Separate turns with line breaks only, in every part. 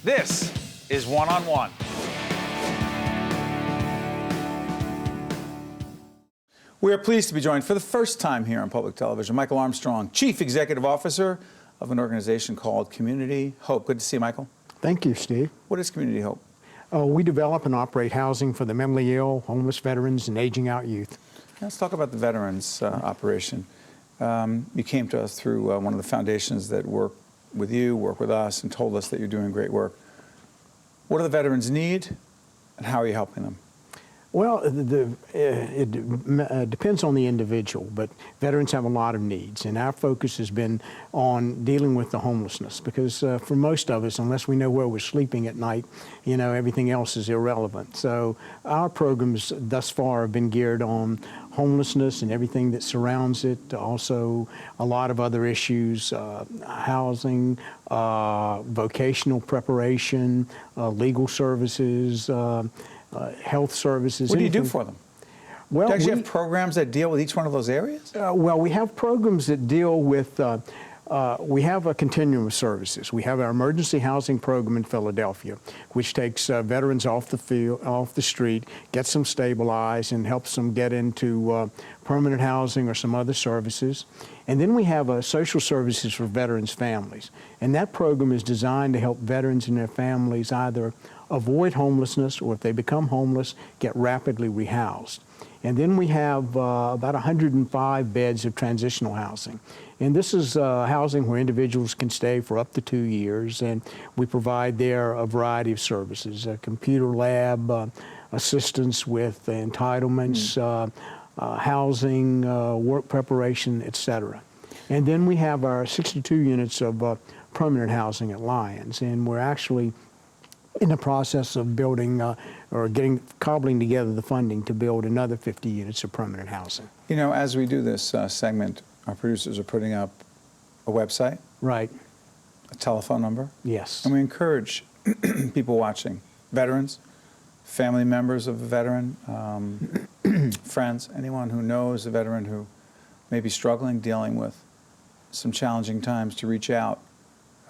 This is One on One. We are pleased to be joined for the first time here on public television, Michael Armstrong, Chief Executive Officer of an organization called Community Hope. Good to see you, Michael.
Thank you, Steve.
What is Community Hope?
We develop and operate housing for the mentally ill, homeless veterans, and aging out youth.
Let's talk about the veterans operation. You came to us through one of the foundations that work with you, work with us, and told us that you're doing great work. What do the veterans need, and how are you helping them?
Well, it depends on the individual, but veterans have a lot of needs, and our focus has been on dealing with the homelessness, because for most of us, unless we know where we're sleeping at night, you know, everything else is irrelevant. So our programs thus far have been geared on homelessness and everything that surrounds it, also a lot of other issues, housing, vocational preparation, legal services, health services.
What do you do for them?
Well,
do you actually have programs that deal with each one of those areas?
Well, we have programs that deal with, we have a continuum of services. We have our emergency housing program in Philadelphia, which takes veterans off the street, gets them stabilized, and helps them get into permanent housing or some other services. And then we have social services for veterans' families. And that program is designed to help veterans and their families either avoid homelessness, or if they become homeless, get rapidly rehoused. And then we have about 105 beds of transitional housing. And this is housing where individuals can stay for up to 2 years, and we provide there a variety of services, a computer lab, assistance with entitlements, housing, work preparation, etc. And then we have our 62 units of permanent housing at Lyons, and we're actually in the process of building cobbling together the funding to build another 50 units of permanent housing.
You know, as we do this segment, our producers are putting up a website.
Right.
A telephone number.
Yes.
And we encourage people watching, veterans, family members of a veteran, friends, anyone who knows a veteran who may be struggling, dealing with some challenging times, to reach out.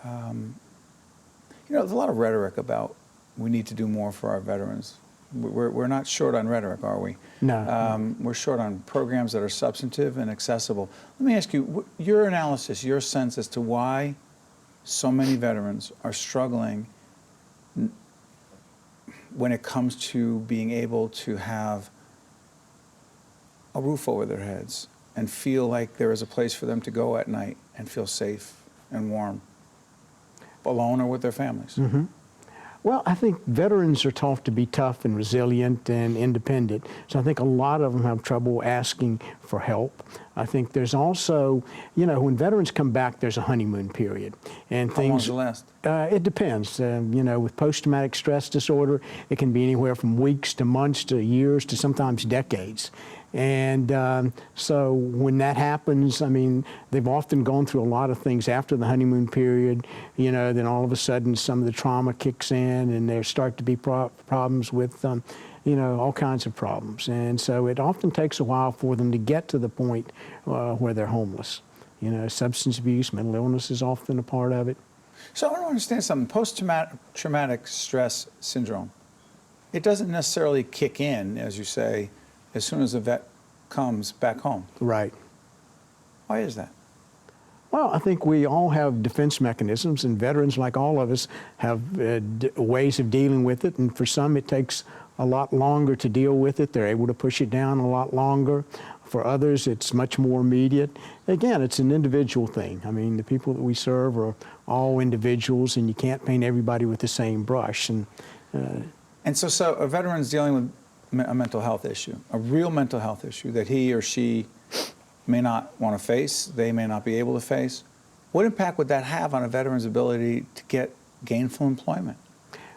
You know, there's a lot of rhetoric about we need to do more for our veterans. We're not short on rhetoric, are we?
No.
We're short on programs that are substantive and accessible. Let me ask you, your analysis, your sense as to why so many veterans are struggling when it comes to being able to have a roof over their heads and feel like there is a place for them to go at night and feel safe and warm, alone or with their families?
Mm-hmm. Well, I think veterans are taught to be tough and resilient and independent, so I think a lot of them have trouble asking for help. I think there's also, you know, when veterans come back, there's a honeymoon period. And
How long does it last?
It depends. You know, with post-traumatic stress disorder, it can be anywhere from weeks to months to years to sometimes decades. And so when that happens, I mean, they've often gone through a lot of things after the honeymoon period, you know, then all of a sudden some of the trauma kicks in and there start to be problems with, you know, all kinds of problems. And so it often takes a while for them to get to the point where they're homeless. You know, substance abuse, mental illness is often a part of it.
So I want to understand something. Post-traumatic stress syndrome, it doesn't necessarily kick in, as you say, as soon as a vet comes back home.
Right.
Why is that?
Well, I think we all have defense mechanisms, and veterans, like all of us, have ways of dealing with it, and for some it takes a lot longer to deal with it. They're able to push it down a lot longer. For others, it's much more immediate. Again, it's an individual thing. I mean, the people that we serve are all individuals, and you can't paint everybody with the same brush. And
so a veteran's dealing with a mental health issue, a real mental health issue that he or she may not want to face, they may not be able to face. What impact would that have on a veteran's ability to get gainful employment?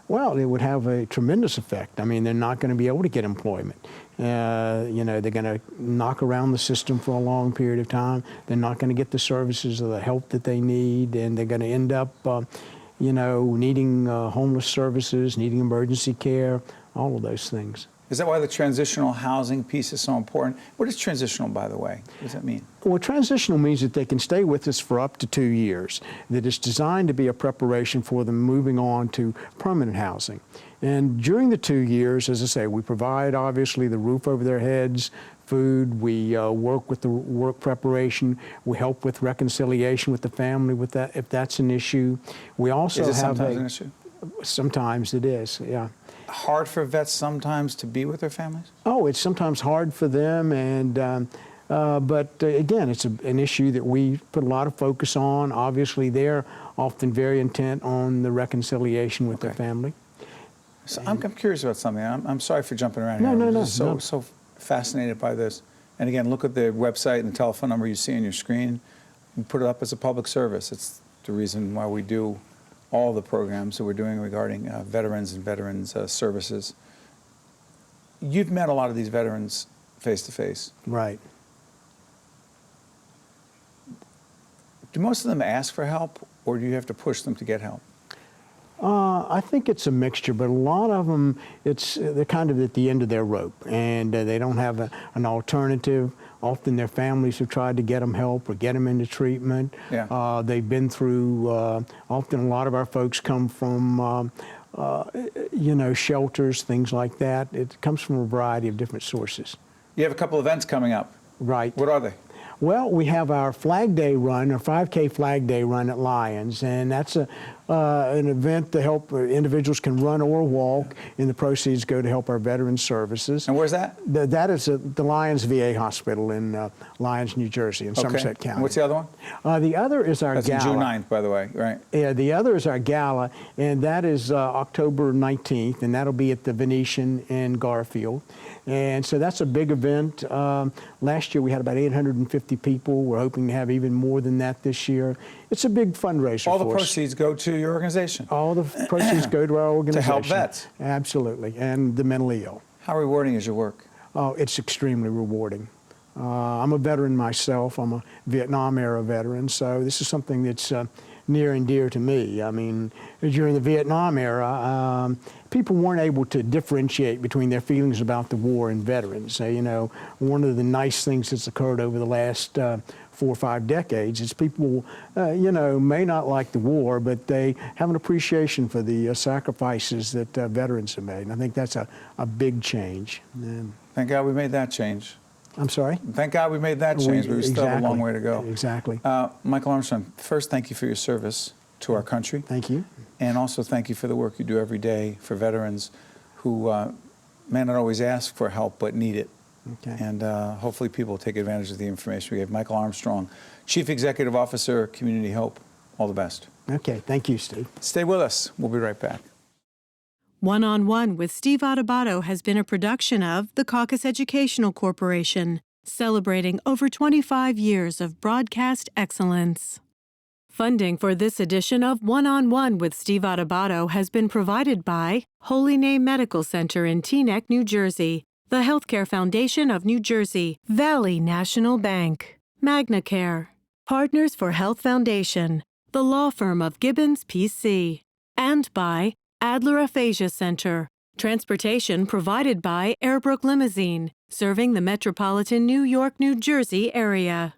Well, it would have a tremendous effect. I mean, they're not going to be able to get employment. You know, they're going to knock around the system for a long period of time. They're not going to get the services or the help that they need, and they're going to end up, you know, needing homeless services, needing emergency care, all of those things.
Is that why the transitional housing piece is so important? What is transitional, by the way? What does that mean?
Well, transitional means that they can stay with us for up to 2 years, that it's designed to be a preparation for them moving on to permanent housing. And during the 2 years, as I say, we provide obviously the roof over their heads, food, we work with the work preparation, we help with reconciliation with the family with that, if that's an issue. We also
Is it
have
sometimes an issue?
Sometimes it is, yeah.
Hard for vets sometimes to be with their families?
Oh, it's sometimes hard for them, and but again, it's an issue that we put a lot of focus on. Obviously, they're often very intent on the reconciliation with their family.
So I'm curious about something. I'm sorry for jumping around
No,
here.
no,
I'm
no,
just
no.
so fascinated by this. And again, look at the website and the telephone number you see on your screen. We put it up as a public service. It's the reason why we do all the programs that we're doing regarding veterans and veterans services. You've met a lot of these veterans face to face.
Right.
Do most of them ask for help, or do you have to push them to get help?
I think it's a mixture, but a lot of them, they're kind of at the end of their rope, and they don't have an alternative. Often their families have tried to get them help or get them into treatment.
Yeah.
They've been through, often a lot of our folks come from, shelters, things like that. It comes from a variety of different sources.
You have a couple events coming up.
Right.
What are they?
Well, we have our Flag Day run, our 5K Flag Day run at Lions, and that's an event to help individuals can run or walk, and the proceeds go to help our veterans services.
And where's that?
That is at the Lions VA Hospital in Lyons, New Jersey, in Somerset County.
And what's the other one?
The other is our
That's
gala.
June 9th, by the way, right?
Yeah, the other is our gala, and that is October 19th, and that'll be at the Venetian in Garfield. And so that's a big event. Last year we had about 850 people. We're hoping to have even more than that this year. It's a big fundraiser
All the
for us.
proceeds go to your organization.
All the proceeds go to our organization.
To help vets.
Absolutely, and the mentally ill.
How rewarding is your work?
Oh, it's extremely rewarding. I'm a veteran myself. I'm a Vietnam-era veteran, so this is something that's near and dear to me. I mean, during the Vietnam era, people weren't able to differentiate between their feelings about the war and veterans. One of the nice things that's occurred over the last 4 or 5 decades is people, may not like the war, but they have an appreciation for the sacrifices that veterans have made. And I think that's a big change.
Thank God we made that change.
I'm sorry?
Thank God we made that change, but we still have a long way to go.
Exactly.
Michael Armstrong, first, thank you for your service to our country.
Thank you.
And also thank you for the work you do every day for veterans who may not always ask for help but need it.
Okay.
And hopefully people will take advantage of the information we gave. Michael Armstrong, Chief Executive Officer, Community Hope. All the best.
Okay. Thank you, Steve.
Stay with us. We'll be right back.
One-on-One with Steve Adubato has been a production of the CAUCUS Educational Corporation, celebrating over 25 years of broadcast excellence. Funding for this edition of One-on-One with Steve Adubato has been provided by Holy Name Medical Center in Teaneck, New Jersey, the Healthcare Foundation of New Jersey, Valley National Bank, MagnaCare, Partners for Health Foundation, the law firm of Gibbons, P.C., and by Adler Aphasia Center. Transportation provided by Airbrook Limousine, serving the metropolitan New York, New Jersey area.